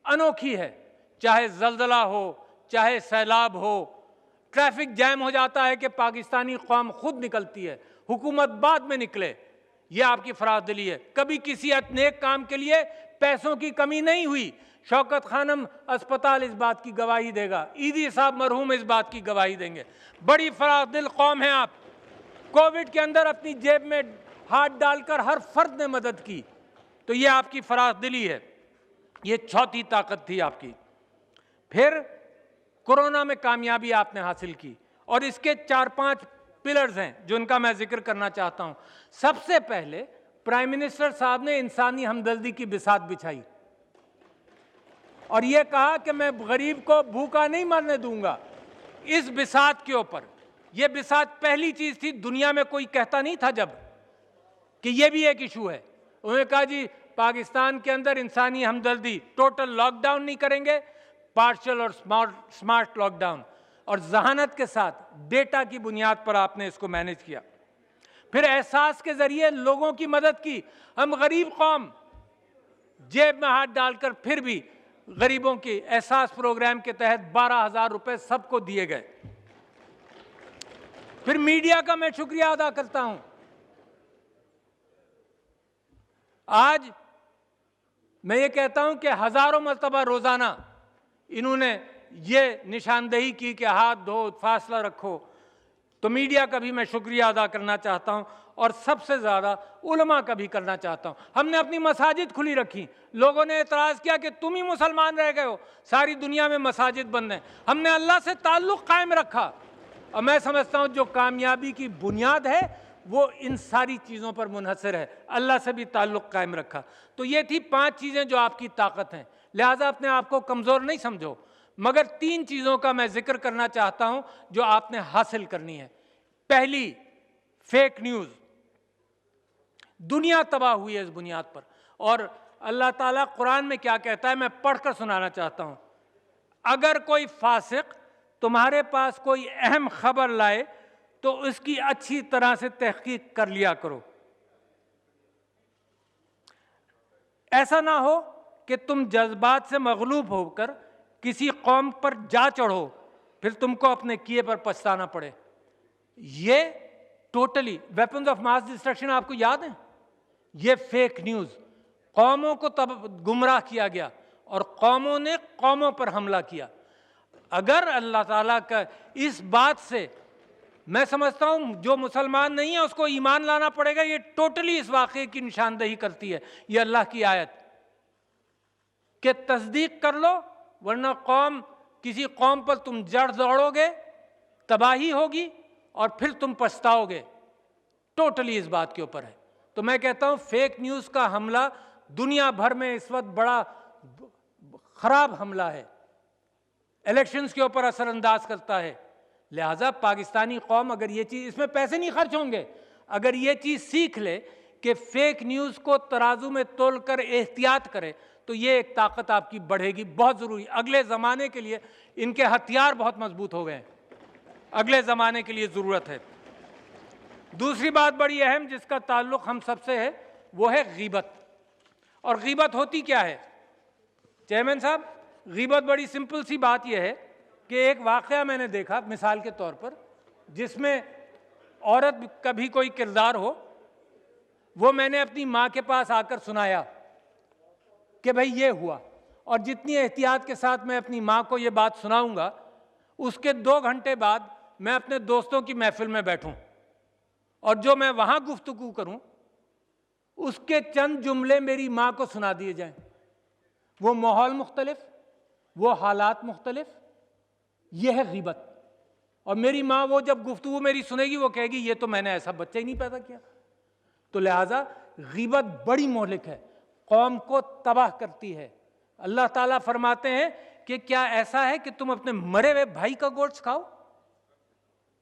अनोखी है। चाहे जल्जला हो, चाहे सैलाब हो, ट्रैफिक जैम हो जाता है कि पाकिस्तानी कौम खुद निकलती है, हुकूमत बाद में निकले। यह आपकी फराख दिली है। कभी किसी नेक काम के लिए पैसों की कमी नहीं हुई। शौकत खानम अस्पताल इस बात की गवाही देगा, ईदी साहब मरहूम इस बात की गवाही देंगे। बड़ी फराख दिल कौम है आप। कोविड के अंदर अपनी जेब में हाथ डालकर हर फर्द ने मदद की, तो ये आपकी फराख दिली है। ये चौथी ताकत थी आपकी। फिर कोरोना में कामयाबी आपने हासिल की, और इसके 4-5 पिलर्स हैं जो इनका मैं जिक्र करना चाहता हूं। सबसे पहले प्राइम मिनिस्टर साहब ने इंसानी हमदर्दी की बिसात बिछाई और यह कहा कि मैं गरीब को भूखा नहीं मरने दूंगा। इस बिसात के ऊपर, यह बिसात पहली चीज थी, दुनिया में कोई कहता नहीं था जब कि यह भी एक इशू है। उन्होंने कहा जी पाकिस्तान के अंदर इंसानी हमदर्दी, टोटल लॉकडाउन नहीं करेंगे, पार्शियल और स्मार्ट लॉकडाउन, और जहानत के साथ डेटा की बुनियाद पर आपने इसको मैनेज किया। फिर एहसास के जरिए लोगों की मदद की। हम गरीब कौम, जेब में हाथ डालकर फिर भी गरीबों के एहसास प्रोग्राम के तहत 12,000 रुपए सबको दिए गए। फिर मीडिया का मैं शुक्रिया अदा करता हूं। आज मैं ये कहता हूं कि हजारों मरतबा रोजाना इन्होंने ये निशानदेही की कि हाथ धो, फासला रखो, तो मीडिया का भी मैं शुक्रिया अदा करना चाहता हूं, और सबसे ज़्यादा उलमा का भी करना चाहता हूं। हमने अपनी मसाजिद खुली रखी। लोगों ने एतराज़ किया कि तुम ही मुसलमान रह गए हो, सारी दुनिया में मसाजिद बंद हैं। हमने अल्लाह से ताल्लुक़ कायम रखा, और मैं समझता हूं जो कामयाबी की बुनियाद है वो इन सारी चीज़ों पर मुनहसर है। अल्लाह से भी ताल्लुक़ कायम रखा। तो ये थी 5 चीज़ें जो आपकी ताकत हैं। लिहाजा अपने आप को कमज़ोर नहीं समझो, मगर 3 चीज़ों का मैं जिक्र करना चाहता हूं जो आपने हासिल करनी है। पहली, फेक न्यूज़। दुनिया तबाह हुई है इस बुनियाद पर, और अल्लाह ताला कुरान में क्या कहता है मैं पढ़कर सुनाना चाहता हूं। अगर कोई फासिक तुम्हारे पास कोई अहम खबर लाए तो उसकी अच्छी तरह से तहकीक कर लिया करो। ऐसा ना हो कि तुम जज्बात से मगलूब होकर किसी कौम पर जा चढ़ो, फिर तुमको अपने किए पर पछताना पड़े। ये totally weapons of mass destruction आपको याद है? ये फेक न्यूज़, कौमों को तब गुमराह किया गया और कौमों ने कौमों पर हमला किया। अगर अल्लाह ताला का इस बात से, मैं समझता हूं जो मुसलमान नहीं है उसको ईमान लाना पड़ेगा। ये टोटली इस वाक़े की निशानदेही करती है ये अल्लाह की आयत कि तस्दीक कर लो, वरना किसी कौम पर तुम जड़ दौड़ोगे, तबाही होगी और फिर तुम पछताओगे। टोटली इस बात के ऊपर है। तो मैं कहता हूं फेक न्यूज़ का हमला दुनिया भर में इस वक्त बड़ा खराब हमला है, इलेक्शंस के ऊपर असरअंदाज करता है। लिहाजा पाकिस्तानी कौम अगर ये चीज़, इसमें पैसे नहीं खर्च होंगे, अगर ये चीज़ सीख ले कि फेक न्यूज़ को तराजू में तोल कर एहतियात करे, तो ये एक ताकत आपकी बढ़ेगी, बहुत ज़रूरी। अगले ज़माने के लिए इनके हथियार बहुत मजबूत हो गए हैं, अगले ज़माने के लिए ज़रूरत है। दूसरी बात बड़ी अहम जिसका ताल्लुक़ हम सबसे है वो है गीबत। और गीबत होती क्या है चेयरमैन साहब? गीबत बड़ी सिंपल सी बात यह है कि एक वाक़या मैंने देखा मिसाल के तौर पर, जिसमें औरत का भी कोई किरदार हो, वो मैंने अपनी माँ के पास आकर सुनाया कि भाई ये हुआ, और जितनी एहतियात के साथ मैं अपनी माँ को ये बात सुनाऊंगा, उसके 2 घंटे बाद मैं अपने दोस्तों की महफिल में बैठूं और जो मैं वहाँ गुफ्तगू करूं उसके चंद जुमले मेरी माँ को सुना दिए जाएं। वो माहौल मुख्तलिफ, वो हालात मुख्तलिफ, ये है गीबत। और मेरी माँ वो जब गुफ्तगू मेरी सुनेगी वो कहेगी ये तो मैंने ऐसा बच्चा ही नहीं पैदा किया। तो लिहाजा गीबत बड़ी मोहलिक है, कौम को तबाह करती है। अल्लाह ताला फरमाते हैं कि क्या ऐसा है कि तुम अपने मरे हुए भाई का गोश्त खाओ?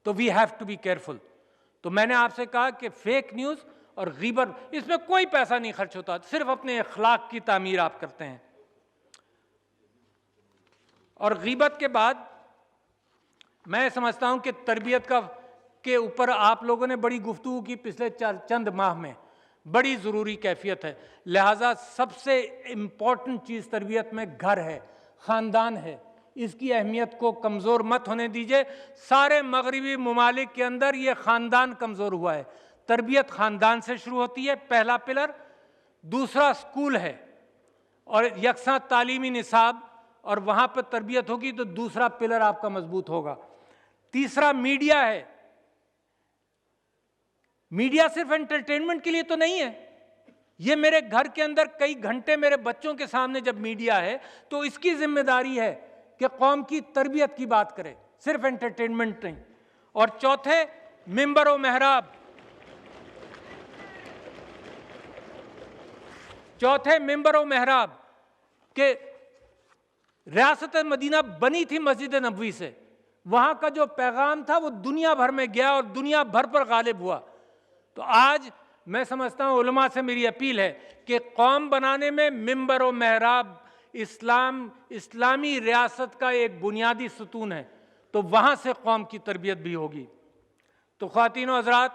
तो we have to be careful. तो मैंने आपसे कहा कि फेक न्यूज़ और गीबत, इसमें कोई पैसा नहीं खर्च होता, सिर्फ अपने अखलाक की तामीर आप करते हैं। और गीबत के बाद मैं समझता हूं कि तरबियत के ऊपर आप लोगों ने बड़ी गुफ्तगू की पिछले चंद माह में, बड़ी ज़रूरी कैफियत है। लिहाजा सबसे इम्पॉर्टेंट चीज़ तरबियत में घर है, ख़ानदान है। इसकी अहमियत को कमज़ोर मत होने दीजिए। सारे मगरबी ममालिक के अंदर ये ख़ानदान कमज़ोर हुआ है। तरबियत ख़ानदान से शुरू होती है, पहला पिलर। दूसरा स्कूल है और यकसा तालीमी निसाब, और वहाँ पर तरबियत होगी तो दूसरा पिलर आपका मजबूत होगा। तीसरा मीडिया है। मीडिया सिर्फ एंटरटेनमेंट के लिए तो नहीं है। ये मेरे घर के अंदर कई घंटे मेरे बच्चों के सामने जब मीडिया है तो इसकी जिम्मेदारी है कि कौम की तरबियत की बात करे, सिर्फ एंटरटेनमेंट नहीं। और चौथे, मिंबर व मेहराब। चौथे मिंबर व मेहराब के रियासत मदीना बनी थी मस्जिद नबवी से, वहाँ का जो पैगाम था वो दुनिया भर में गया और दुनिया भर पर गालिब हुआ। तो आज मैं समझता हूँ उलमा से मेरी अपील है कि कौम बनाने में मिंबर व मेहराब इस्लामी रियासत का एक बुनियादी सतून है, तो वहाँ से कौम की तरबियत भी होगी। तो ख़वातीन व हज़रात,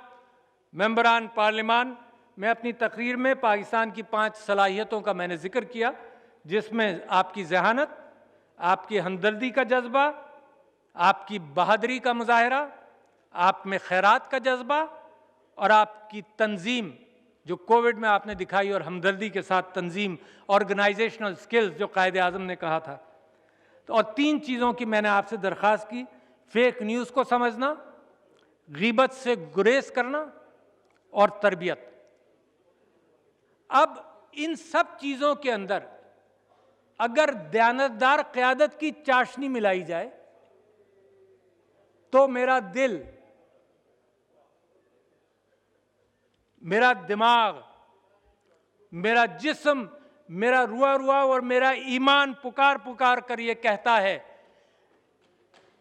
मेंबरान पार्लिमान, मैं अपनी तकरीर में पाकिस्तान की 5 सलाहियतों का मैंने जिक्र किया, जिसमें आपकी ज़हानत, आपकी हमदर्दी का जज्बा, आपकी बहादुरी का मुजाहरा, आप में खैरात का जज्बा और आपकी तंजीम जो कोविड में आपने दिखाई, और हमदर्दी के साथ तंजीम, ऑर्गेनाइजेशनल स्किल्स जो कायदे आज़म ने कहा था। तो और 3 चीज़ों की मैंने आपसे दरख्वास्त की, फेक न्यूज़ को समझना, गीबत से गुरेज करना और तरबियत। अब इन सब चीज़ों के अंदर अगर दयानतदार क़यादत की चाशनी मिलाई जाए तो मेरा दिल, मेरा दिमाग, मेरा जिस्म, मेरा रुआ रुआ और मेरा ईमान पुकार पुकार कर ये कहता है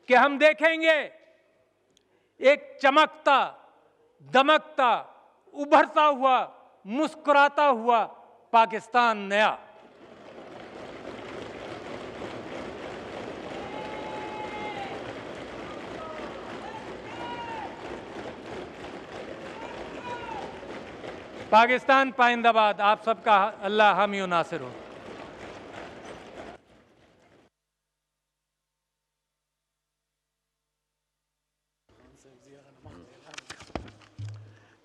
कि हम देखेंगे एक चमकता, दमकता, उभरता हुआ, मुस्कुराता हुआ पाकिस्तान नया। पाकिस्तान पाइंदाबाद। आप सबका अल्लाह हामी व नासिर हो।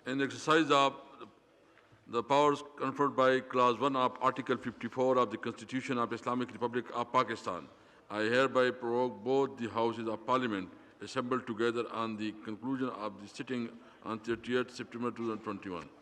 In the exercise of the powers conferred by Clause 1 of Article 54 of the Constitution of the Islamic Republic of Pakistan, I hereby prorogue both the Houses of Parliament assembled together on the conclusion of the sitting on 30th September 2021.